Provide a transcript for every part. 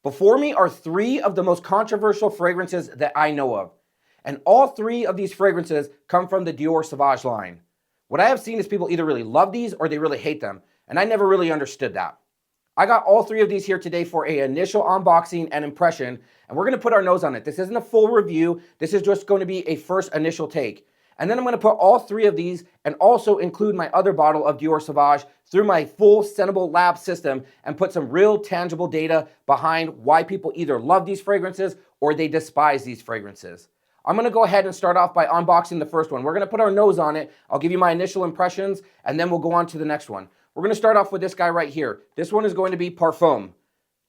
Before me are 3 of the most controversial fragrances that I know of. And all 3 of these fragrances come from the Dior Sauvage line. What I have seen is people either really love these or they really hate them. And I never really understood that. I got all 3 of these here today for an initial unboxing and impression, and we're going to put our nose on it. This isn't a full review. This is just going to be a first initial take. And then I'm going to put all 3 of these and also include my other bottle of Dior Sauvage through my full Scentable Lab system and put some real tangible data behind why people either love these fragrances or they despise these fragrances. I'm going to go ahead and start off by unboxing the first one. We're going to put our nose on it. I'll give you my initial impressions, and then we'll go on to the next one. We're going to start off with this guy right here. This one is going to be Parfum.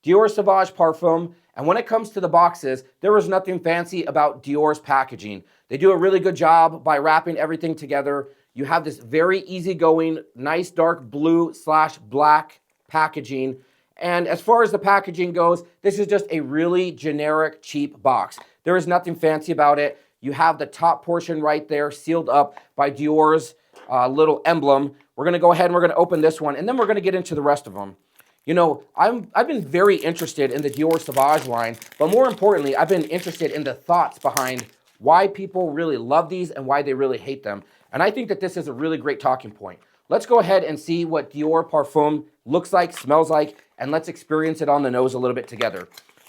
Dior Sauvage Parfum. And when it comes to the boxes, there is nothing fancy about Dior's packaging. They do a really good job by wrapping everything together. You have this very easygoing, nice dark blue/black packaging. And as far as the packaging goes, this is just a really generic, cheap box. There is nothing fancy about it. You have the top portion right there sealed up by Dior's little emblem. We're going to go ahead and we're going to open this one, and then we're going to get into the rest of them. You know, I've been very interested in the Dior Sauvage line, but more importantly, I've been interested in the thoughts behind why people really love these and why they really hate them. And I think that this is a really great talking point. Let's go ahead and see what Dior Parfum looks like, smells like, and let's experience it on the nose a little bit together.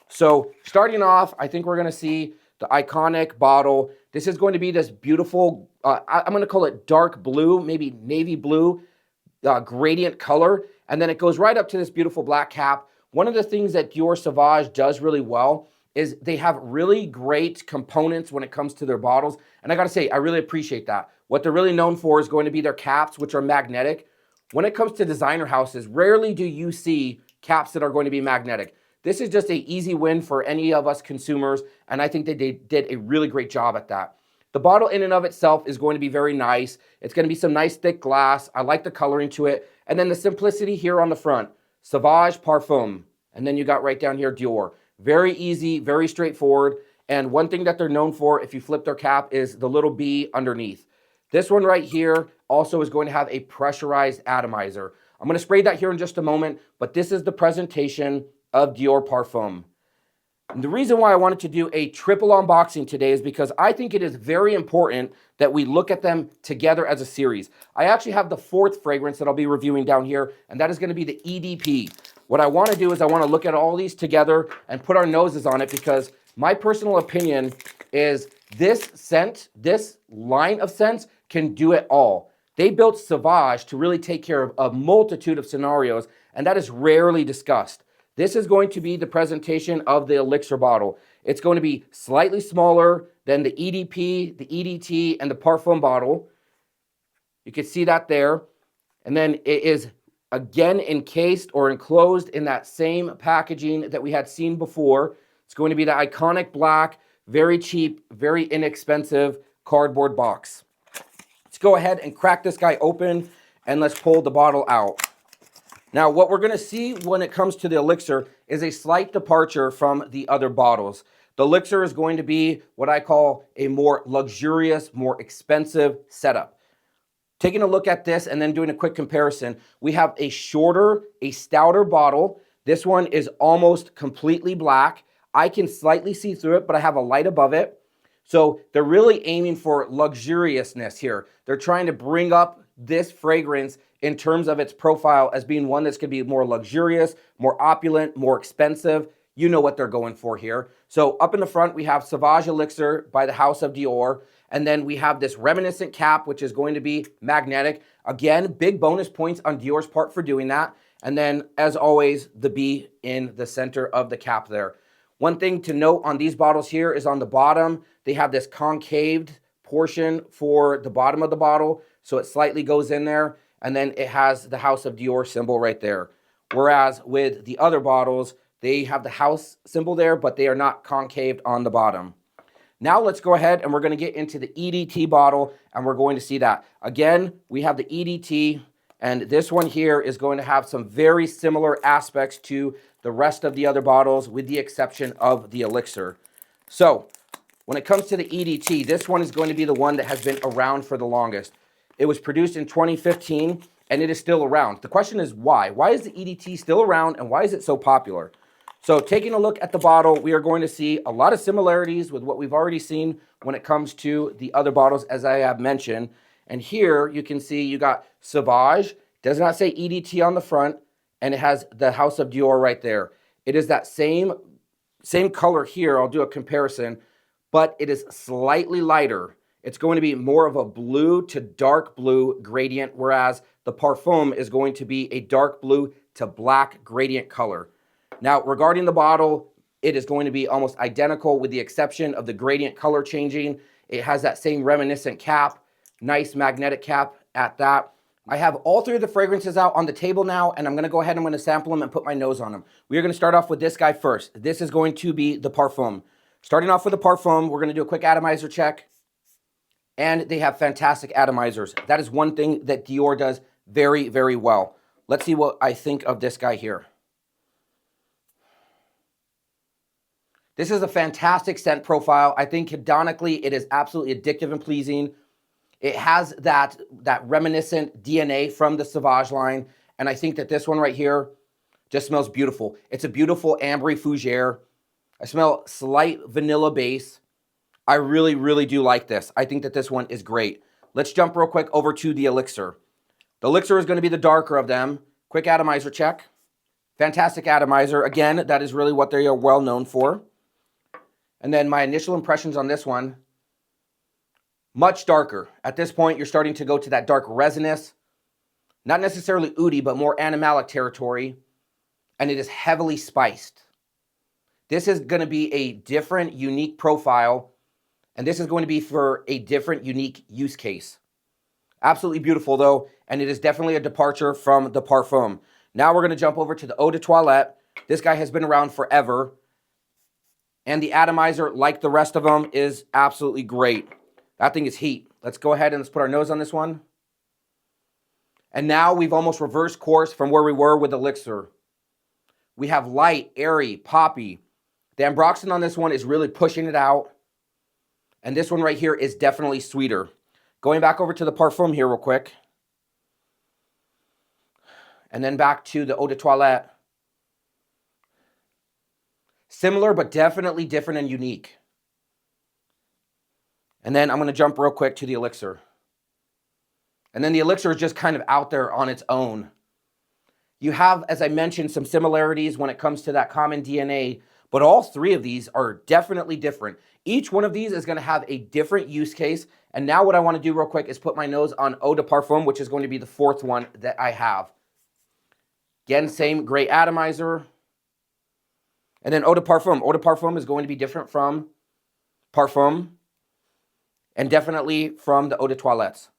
So starting off, I think we're going to see the iconic bottle. This is going to be this beautiful, I'm going to call it dark blue, maybe navy blue, gradient color. And then it goes right up to this beautiful black cap. One of the things that Dior Sauvage does really well is they have really great components when it comes to their bottles. And I got to say, I really appreciate that. What they're really known for is going to be their caps, which are magnetic. When it comes to designer houses, rarely do you see caps that are going to be magnetic. This is just an easy win for any of us consumers, and I think that they did a really great job at that. The bottle in and of itself is going to be very nice. It's going to be some nice thick glass. I like the coloring to it. And then the simplicity here on the front, Sauvage Parfum. And then you got right down here, Dior. Very easy, very straightforward. And one thing that they're known for, if you flip their cap, is the little B underneath. This one right here also is going to have a pressurized atomizer. I'm going to spray that here in just a moment, but this is the presentation of Dior Parfum. And the reason why I wanted to do a triple unboxing today is because I think it is very important that we look at them together as a series. I actually have the 4th fragrance that I'll be reviewing down here, and that is going to be the EDP. What I want to do is I want to look at all these together and put our noses on it, because my personal opinion is this scent, this line of scents can do it all. They built Sauvage to really take care of a multitude of scenarios, and that is rarely discussed. This is going to be the presentation of the Elixir bottle. It's going to be slightly smaller than the EDP, the EDT, and the Parfum bottle. You can see that there. And then it is again encased or enclosed in that same packaging that we had seen before. It's going to be the iconic black, very cheap, very inexpensive cardboard box. Let's go ahead and crack this guy open, and let's pull the bottle out. Now, what we're going to see when it comes to the Elixir is a slight departure from the other bottles. The Elixir is going to be what I call a more luxurious, more expensive setup. Taking a look at this and then doing a quick comparison, we have a shorter, a stouter bottle. This one is almost completely black. I can slightly see through it, but I have a light above it. So they're really aiming for luxuriousness here. They're trying to bring up this fragrance in terms of its profile as being one that's going to be more luxurious, more opulent, more expensive. You know what they're going for here. So up in the front, we have Sauvage Elixir by the House of Dior. And then we have this reminiscent cap, which is going to be magnetic. Again, big bonus points on Dior's part for doing that. And then, as always, the B in the center of the cap there. One thing to note on these bottles here is on the bottom, they have this concaved portion for the bottom of the bottle. So it slightly goes in there. And then it has the House of Dior symbol right there. Whereas with the other bottles, they have the house symbol there, but they are not concaved on the bottom. Now let's go ahead and we're going to get into the EDT bottle, and we're going to see that. Again, we have the EDT, and this one here is going to have some very similar aspects to the rest of the other bottles, with the exception of the Elixir. So when it comes to the EDT, this one is going to be the one that has been around for the longest. It was produced in 2015, and it is still around. The question is why? Why is the EDT still around, and why is it so popular? So taking a look at the bottle, we are going to see a lot of similarities with what we've already seen when it comes to the other bottles, as I have mentioned. And here you can see you got Sauvage, does not say EDT on the front, and it has the House of Dior right there. It is that same color here. I'll do a comparison, but it is slightly lighter. It's going to be more of a blue to dark blue gradient, whereas the Parfum is going to be a dark blue to black gradient color. Now, regarding the bottle, it is going to be almost identical with the exception of the gradient color changing. It has that same reminiscent cap, nice magnetic cap at that. I have all three of the fragrances out on the table now, and I'm going to go ahead and I'm going to sample them and put my nose on them. We are going to start off with this guy first. This is going to be the Parfum. Starting off with the Parfum, we're going to do a quick atomizer check. And they have fantastic atomizers. That is one thing that Dior does very, very well. Let's see what I think of this guy here. This is a fantastic scent profile. I think hedonically it is absolutely addictive and pleasing. It has that reminiscent DNA from the Sauvage line. And I think that this one right here just smells beautiful. It's a beautiful ambery fougere. I smell slight vanilla base. I really, really do like this. I think that this one is great. Let's jump real quick over to the Elixir. The Elixir is going to be the darker of them. Quick atomizer check. Fantastic atomizer. Again, that is really what they are well known for. And then my initial impressions on this one, much darker. At this point, you're starting to go to that dark resinous, not necessarily oudy, but more animalic territory. And it is heavily spiced. This is going to be a different, unique profile. And this is going to be for a different, unique use case. Absolutely beautiful, though. And it is definitely a departure from the Parfum. Now we're going to jump over to the Eau de Toilette. This guy has been around forever. And the atomizer, like the rest of them, is absolutely great. That thing is heat. Let's go ahead and let's put our nose on this one. And now we've almost reversed course from where we were with Elixir. We have light, airy, poppy. The ambroxan on this one is really pushing it out. And this one right here is definitely sweeter. Going back over to the Parfum here real quick. And then back to the Eau de Toilette. Similar, but definitely different and unique. And then I'm going to jump real quick to the Elixir. And then the Elixir is just kind of out there on its own. You have, as I mentioned, some similarities when it comes to that common DNA, but all three of these are definitely different. Each one of these is going to have a different use case. And now what I want to do real quick is put my nose on Eau de Parfum, which is going to be the fourth one that I have. Again, same gray atomizer. And then Eau de Parfum. Eau de Parfum is going to be different from Parfum and definitely from the Eau de Toilettes.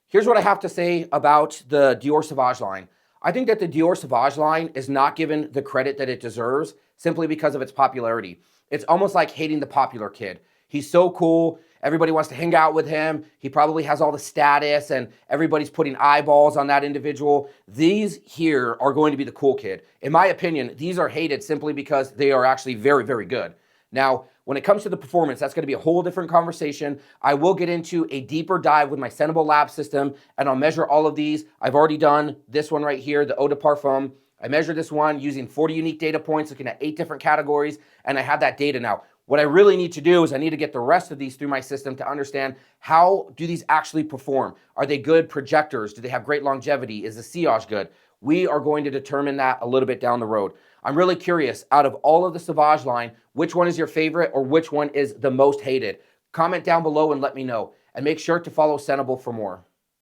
Here's what I have to say about the Dior Sauvage line. I think that the Dior Sauvage line is not given the credit that it deserves simply because of its popularity. It's almost like hating the popular kid. He's so cool. Everybody wants to hang out with him. He probably has all the status and everybody's putting eyeballs on that individual. These here are going to be the cool kid. In my opinion, these are hated simply because they are actually very, very good. Now, when it comes to the performance, that's going to be a whole different conversation. I will get into a deeper dive with my Scentable Lab system, and I'll measure all of these. I've already done this one right here, the Eau de Parfum. I measured this one using 40 unique data points, looking at 8 different categories, and I have that data now. What I really need to do is I need to get the rest of these through my system to understand how do these actually perform. Are they good projectors? Do they have great longevity? Is the sillage good? We are going to determine that a little bit down the road. I'm really curious, out of all of the Sauvage line, which one is your favorite or which one is the most hated? Comment down below and let me know. And make sure to follow Scentable for more.